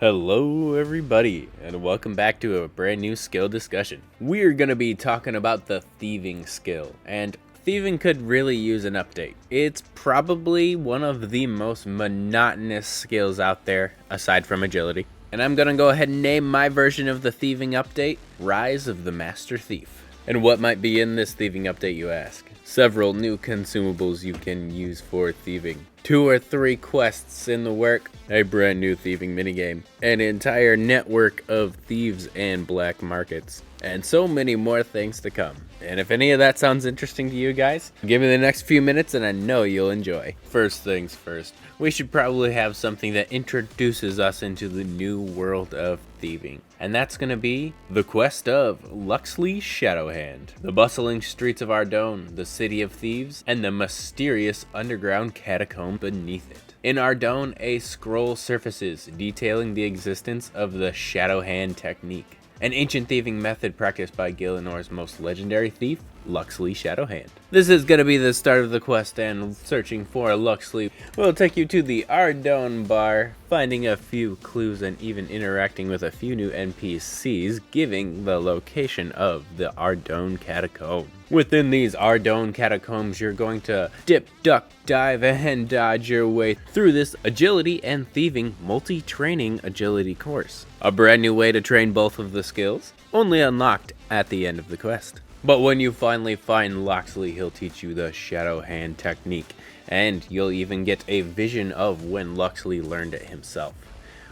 Hello everybody, and welcome back to a brand new skill discussion. We're going to be talking about the thieving skill, and thieving could really use an update. It's probably one of the most monotonous skills out there, aside from agility. And I'm going to go ahead and name my version of the thieving update, Rise of the Master Thief. And what might be in this thieving update, you ask? Several new consumables you can use for thieving, 2 or 3 quests in the work, a brand new thieving minigame, an entire network of thieves and black markets, and so many more things to come. And if any of that sounds interesting to you guys, give me the next few minutes and I know you'll enjoy. First things first, we should probably have something that introduces us into the new world of thieving. And that's going to be the quest of Loxley Shadowhand, the bustling streets of Ardougne, the city of thieves, and the mysterious underground catacomb beneath it. In Ardougne, a scroll surfaces detailing the existence of the Shadowhand technique, an ancient thieving method practiced by Gillinor's most legendary thief, Loxley Shadowhand. This is going to be the start of the quest, and searching for Loxley will take you to the Ardougne bar, finding a few clues and even interacting with a few new NPCs, giving the location of the Ardougne catacomb. Within these Ardougne catacombs, you're going to dip, duck, dive, and dodge your way through this agility and thieving multi-training agility course. A brand new way to train both of the skills, only unlocked at the end of the quest. But when you finally find Loxley, he'll teach you the Shadowhand technique, and you'll even get a vision of when Loxley learned it himself.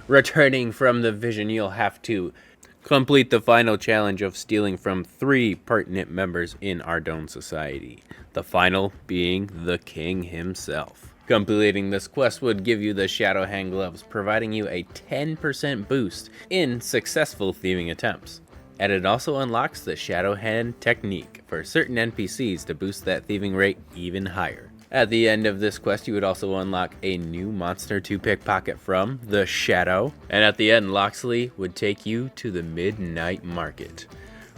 Returning from the vision, you'll have to complete the final challenge of stealing from 3 pertinent members in Ardougne society, the final being the king himself. Completing this quest would give you the Shadowhand gloves, providing you a 10% boost in successful thieving attempts. And it also unlocks the Shadowhand technique for certain NPCs to boost that thieving rate even higher. At the end of this quest, you would also unlock a new monster to pickpocket from, the Shadow. And at the end, Loxley would take you to the Midnight Market,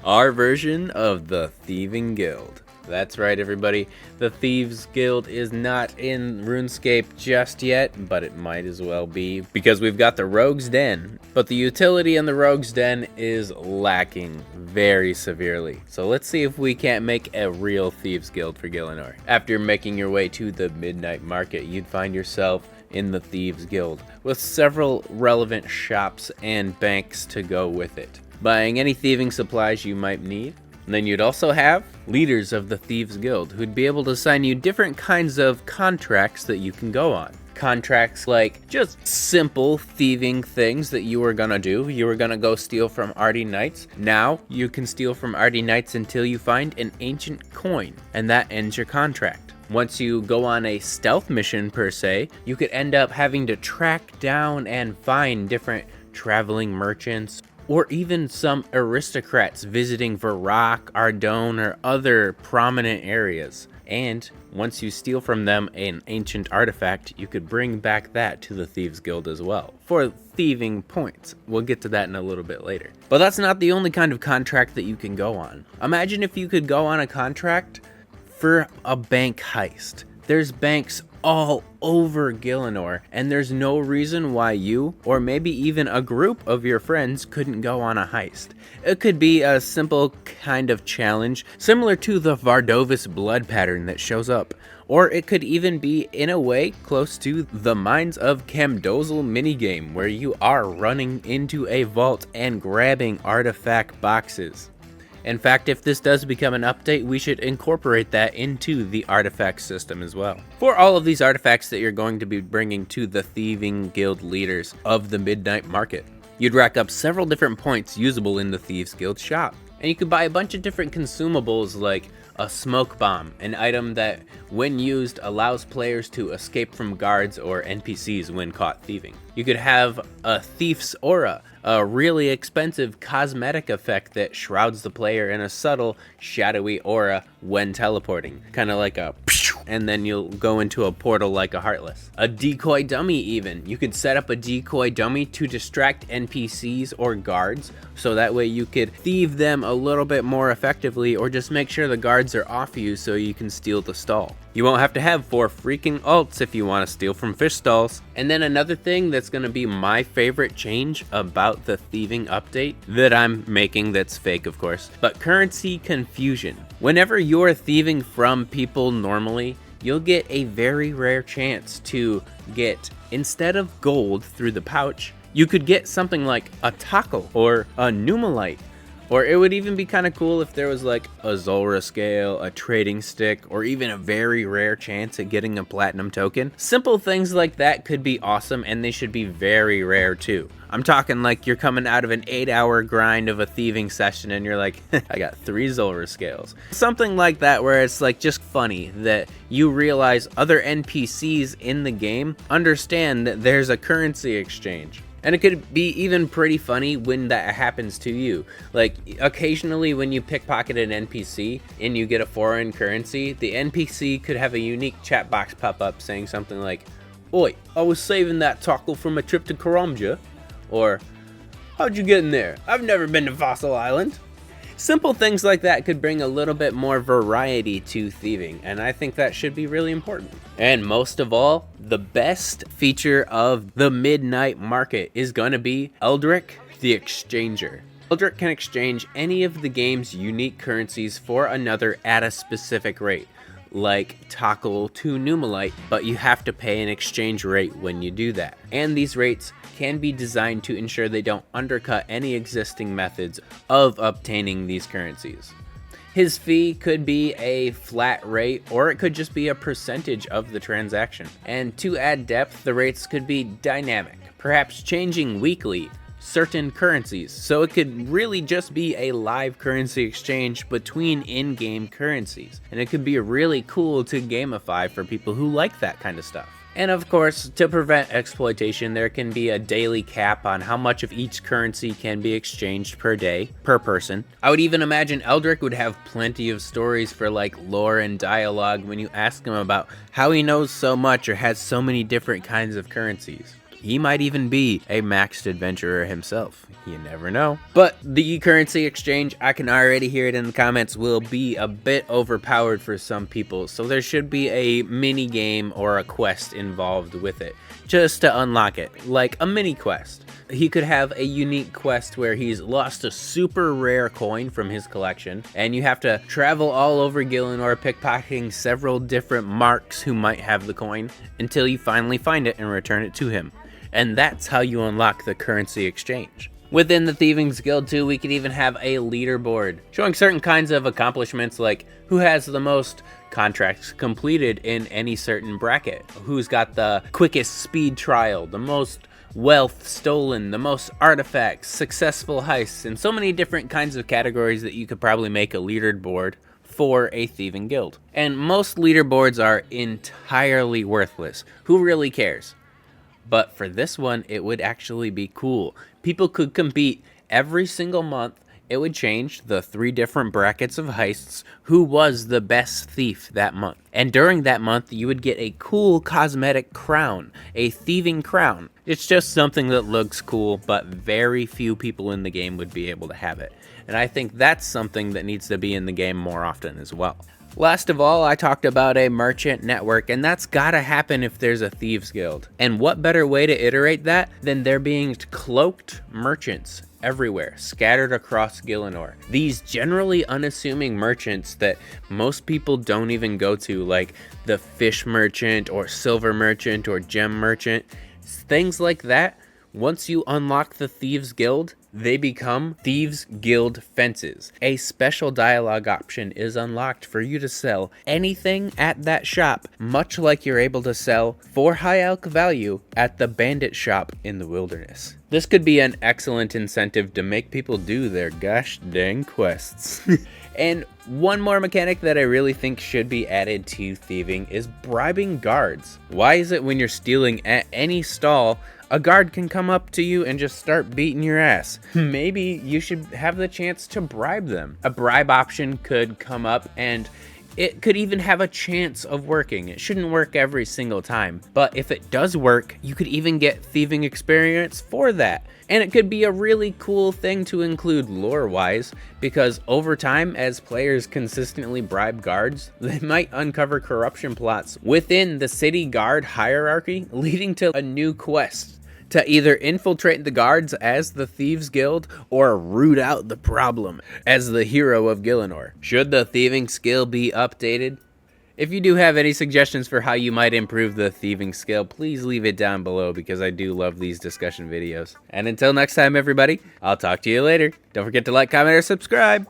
our version of the Thieving Guild. That's right, everybody. The Thieves Guild is not in RuneScape just yet, but it might as well be, because we've got the Rogue's Den. But the utility in the Rogue's Den is lacking very severely. So let's see if we can't make a real Thieves Guild for Gillinor. After making your way to the Midnight Market, you'd find yourself in the Thieves Guild, with several relevant shops and banks to go with it, buying any thieving supplies you might need. And then you'd also have leaders of the Thieves Guild who'd be able to assign you different kinds of contracts that you can go on. Contracts like just simple thieving things that you were gonna do. You were gonna go steal from Ardy Knights. Now you can steal from Ardy Knights until you find an ancient coin, and that ends your contract. Once you go on a stealth mission per se, you could end up having to track down and find different traveling merchants, or even some aristocrats visiting Varrock, Ardougne, or other prominent areas. And once you steal from them an ancient artifact, you could bring back that to the Thieves Guild as well, for thieving points. We'll get to that in a little bit later. But that's not the only kind of contract that you can go on. Imagine if you could go on a contract for a bank heist. There's banks all over Gillinor, and there's no reason why you, or maybe even a group of your friends, couldn't go on a heist. It could be a simple kind of challenge, similar to the Vardovis blood pattern that shows up. Or it could even be, in a way, close to the Mines of Camdozel minigame, where you are running into a vault and grabbing artifact boxes. In fact, if this does become an update, we should incorporate that into the artifact system as well. For all of these artifacts that you're going to be bringing to the Thieving Guild leaders of the Midnight Market, you'd rack up several different points usable in the Thieves Guild shop. And you could buy a bunch of different consumables like a smoke bomb, an item that, when used, allows players to escape from guards or NPCs when caught thieving. You could have a thief's aura, a really expensive cosmetic effect that shrouds the player in a subtle, shadowy aura when teleporting, kind of like a and then you'll go into a portal like a Heartless. A decoy dummy even. You could set up a decoy dummy to distract NPCs or guards, so that way you could thieve them a little bit more effectively, or just make sure the guards are off you so you can steal the stall. You won't have to have 4 freaking alts if you want to steal from fish stalls. And then another thing that's going to be my favorite change about the thieving update that I'm making, that's fake of course, but currency confusion. Whenever you're thieving from people normally, you'll get a very rare chance to get, instead of gold through the pouch, you could get something like a tackle or a numalite. Or it would even be kind of cool if there was like a Zulrah scale, a trading stick, or even a very rare chance at getting a platinum token. Simple things like that could be awesome, and they should be very rare too. I'm talking like you're coming out of an 8-hour grind of a thieving session and you're like, I got 3 Zulrah scales. Something like that, where it's like just funny that you realize other NPCs in the game understand that there's a currency exchange. And it could be even pretty funny when that happens to you. Like, occasionally when you pickpocket an NPC and you get a foreign currency, the NPC could have a unique chat box pop up saying something like, "Oi, I was saving that tackle from a trip to Karamja." Or, "How'd you get in there? I've never been to Fossil Island." Simple things like that could bring a little bit more variety to thieving, and I think that should be really important. And most of all, the best feature of the midnight market is going to be Eldrick the Exchanger. Eldrick can exchange any of the game's unique currencies for another at a specific rate, like tackle to numalite, but you have to pay an exchange rate when you do that. And these rates can be designed to ensure they don't undercut any existing methods of obtaining these currencies. His fee could be a flat rate, or it could just be a percentage of the transaction. And to add depth, the rates could be dynamic, perhaps changing weekly certain currencies, so it could really just be a live currency exchange between in-game currencies, and it could be really cool to gamify for people who like that kind of stuff. And of course, to prevent exploitation, there can be a daily cap on how much of each currency can be exchanged per day, per person. I would even imagine Eldrick would have plenty of stories for like lore and dialogue when you ask him about how he knows so much or has so many different kinds of currencies. He might even be a maxed adventurer himself. You never know. But the currency exchange, I can already hear it in the comments, will be a bit overpowered for some people. So there should be a mini game or a quest involved with it, just to unlock it, like a mini quest. He could have a unique quest where he's lost a super rare coin from his collection, and you have to travel all over Gielinor pickpocketing several different marks who might have the coin until you finally find it and return it to him. And that's how you unlock the currency exchange. Within the Thieves Guild too, we could even have a leaderboard showing certain kinds of accomplishments, like who has the most contracts completed in any certain bracket, who's got the quickest speed trial, the most wealth stolen, the most artifacts, successful heists, and so many different kinds of categories that you could probably make a leaderboard for a thieving guild. And most leaderboards are entirely worthless. Who really cares? But for this one, it would actually be cool. People could compete every single month. It would change the 3 different brackets of heists, who was the best thief that month. And during that month, you would get a cool cosmetic crown, a thieving crown. It's just something that looks cool, but very few people in the game would be able to have it. And I think that's something that needs to be in the game more often as well. Last of all, I talked about a merchant network, and that's gotta happen if there's a Thieves Guild. And what better way to iterate that than there being cloaked merchants everywhere, scattered across Gielinor. These generally unassuming merchants that most people don't even go to, like the fish merchant or silver merchant or gem merchant, things like that. Once you unlock the Thieves Guild, they become Thieves Guild fences. A special dialogue option is unlocked for you to sell anything at that shop, much like you're able to sell for high elk value at the bandit shop in the wilderness. This could be an excellent incentive to make people do their gosh dang quests. And one more mechanic that I really think should be added to thieving is bribing guards. Why is it when you're stealing at any stall, a guard can come up to you and just start beating your ass? Maybe you should have the chance to bribe them. A bribe option could come up, and It could even have a chance of working. It shouldn't work every single time, but if it does work, you could even get thieving experience for that. And it could be a really cool thing to include lore-wise, because over time, as players consistently bribe guards, they might uncover corruption plots within the city guard hierarchy, leading to a new quest to either infiltrate the guards as the Thieves Guild or root out the problem as the hero of Gielinor. Should the thieving skill be updated? If you do have any suggestions for how you might improve the thieving skill, please leave it down below because I do love these discussion videos. And until next time, everybody, I'll talk to you later. Don't forget to like, comment, or subscribe.